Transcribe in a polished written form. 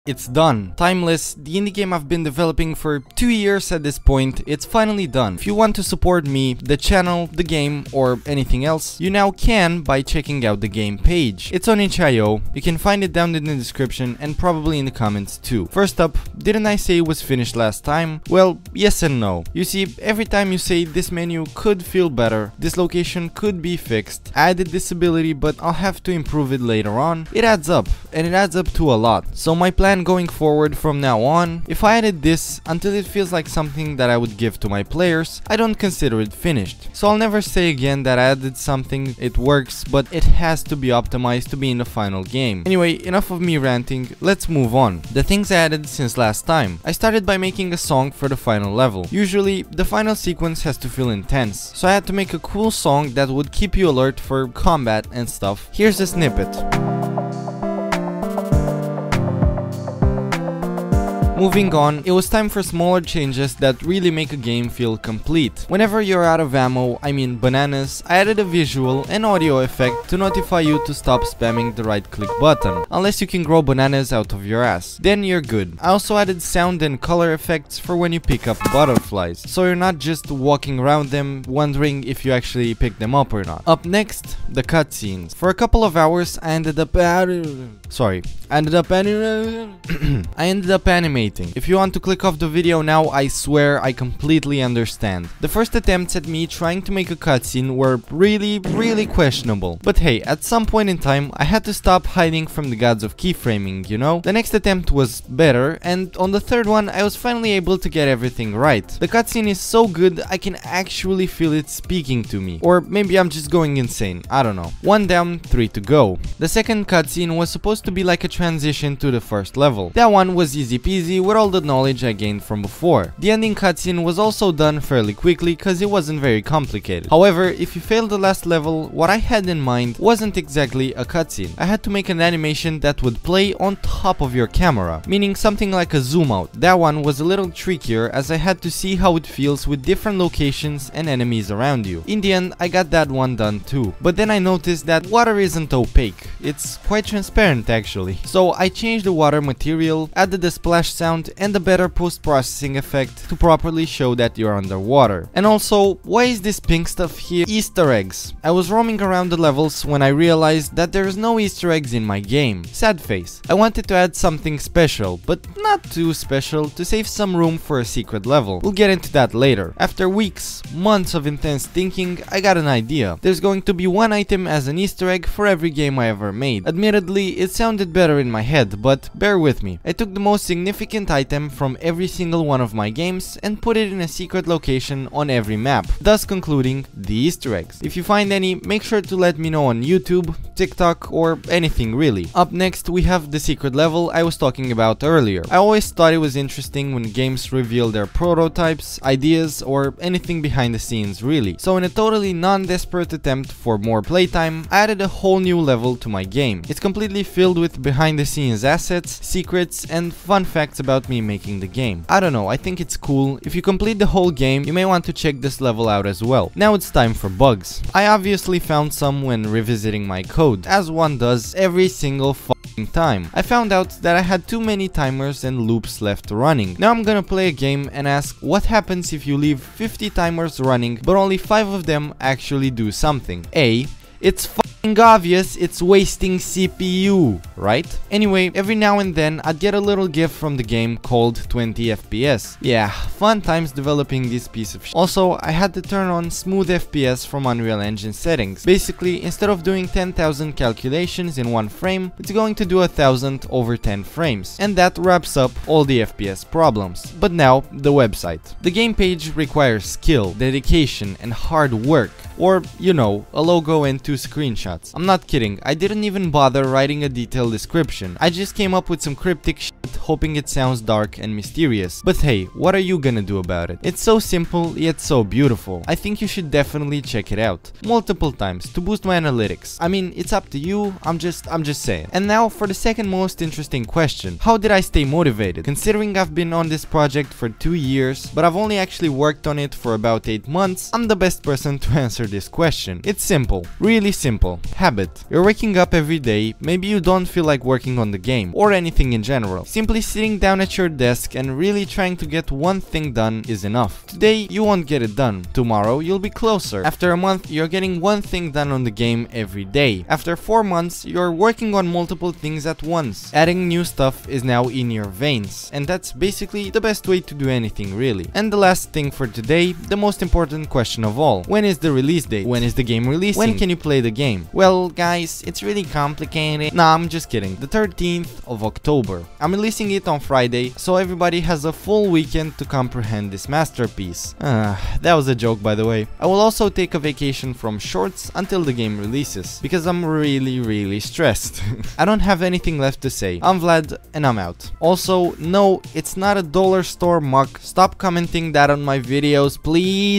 It's done. Timeless, the indie game I've been developing for 2 years at this point, it's finally done. If you want to support me, the channel, the game, or anything else, you now can by checking out the game page. It's on itch.io, you can find it down in the description and probably in the comments too. First up, didn't I say it was finished last time? Well, yes and no. You see, every time you say this menu could feel better, this location could be fixed, I added this ability but I'll have to improve it later on, it adds up, and it adds up to a lot. So my plan going forward from now on, if I added this until it feels like something that I would give to my players, I don't consider it finished. So I'll never say again that I added something, it works, but it has to be optimized to be in the final game. Anyway, enough of me ranting, let's move on. The things I added since last time. I started by making a song for the final level. Usually, the final sequence has to feel intense, so I had to make a cool song that would keep you alert for combat and stuff. Here's a snippet. Moving on, it was time for smaller changes that really make a game feel complete. Whenever you're out of ammo, I mean bananas, I added a visual and audio effect to notify you to stop spamming the right click button, unless you can grow bananas out of your ass. Then you're good. I also added sound and color effects for when you pick up butterflies, so you're not just walking around them wondering if you actually pick them up or not. Up next, the cutscenes. For a couple of hours, I ended up animating. If you want to click off the video now, I swear I completely understand. The first attempts at me trying to make a cutscene were really questionable. But hey, at some point in time, I had to stop hiding from the gods of keyframing, you know? The next attempt was better, and on the third one, I was finally able to get everything right. The cutscene is so good, I can actually feel it speaking to me. Or maybe I'm just going insane, I don't know. 1 down, 3 to go. The second cutscene was supposed to be like a transition to the first level. That one was easy peasy with all the knowledge I gained from before. The ending cutscene was also done fairly quickly cause it wasn't very complicated. However, if you failed the last level, what I had in mind wasn't exactly a cutscene. I had to make an animation that would play on top of your camera, meaning something like a zoom out. That one was a little trickier as I had to see how it feels with different locations and enemies around you. In the end, I got that one done too. But then I noticed that water isn't opaque, it's quite transparent actually. So I changed the water material, added the splash sound and a better post-processing effect to properly show that you're underwater. And also, why is this pink stuff here? Easter eggs. I was roaming around the levels when I realized that there's no Easter eggs in my game. Sad face. I wanted to add something special, but not too special, to save some room for a secret level. We'll get into that later. After weeks, months of intense thinking, I got an idea. There's going to be one item as an Easter egg for every game I ever made. Admittedly, it sounded better in my head, but bear with me. I took the most significant item from every single one of my games and put it in a secret location on every map, thus concluding the Easter eggs. If you find any, make sure to let me know on YouTube, TikTok, or anything really. Up next, we have the secret level I was talking about earlier. I always thought it was interesting when games reveal their prototypes, ideas, or anything behind the scenes really. So in a totally non-desperate attempt for more playtime, I added a whole new level to my game. It's completely filled with behind the scenes assets, secrets, and fun facts about me making the game. I don't know, I think it's cool. If you complete the whole game, you may want to check this level out as well. Now it's time for bugs. I obviously found some when revisiting my code, as one does every single time. I found out that I had too many timers and loops left running. Now I'm gonna play a game and ask what happens if you leave 50 timers running but only 5 of them actually do something. A. It's obvious it's wasting CPU, right? Anyway, every now and then I'd get a little gift from the game called 20 FPS. Yeah, fun times developing this piece of shit. Also, I had to turn on smooth FPS from Unreal Engine settings. Basically, instead of doing 10,000 calculations in one frame, it's going to do 1,000 over 10 frames. And that wraps up all the FPS problems. But now, the website. The game page requires skill, dedication, and hard work. Or, you know, a logo and 2 screenshots. I'm not kidding, I didn't even bother writing a detailed description. I just came up with some cryptic shit hoping it sounds dark and mysterious. But hey, what are you gonna do about it? It's so simple, yet so beautiful. I think you should definitely check it out multiple times to boost my analytics. I mean, it's up to you, I'm just saying. And now for the second most interesting question. How did I stay motivated? Considering I've been on this project for 2 years, but I've only actually worked on it for about 8 months, I'm the best person to answer this question. It's simple, really simple. Habit. You're waking up every day, maybe you don't feel like working on the game, or anything in general. Simply sitting down at your desk and really trying to get one thing done is enough. Today, you won't get it done. Tomorrow, you'll be closer. After a month, you're getting one thing done on the game every day. After 4 months, you're working on multiple things at once. Adding new stuff is now in your veins, and that's basically the best way to do anything, really. And the last thing for today, the most important question of all. When is the release date? When is the game releasing? When can you play the game? Well, guys, it's really complicated. Nah, I'm just kidding. The 13th of October. I'm releasing it on Friday, so everybody has a full weekend to comprehend this masterpiece. That was a joke, by the way. I will also take a vacation from shorts until the game releases, because I'm really stressed. I don't have anything left to say. I'm Vlad, and I'm out. Also, no, it's not a dollar store muck. Stop commenting that on my videos, please.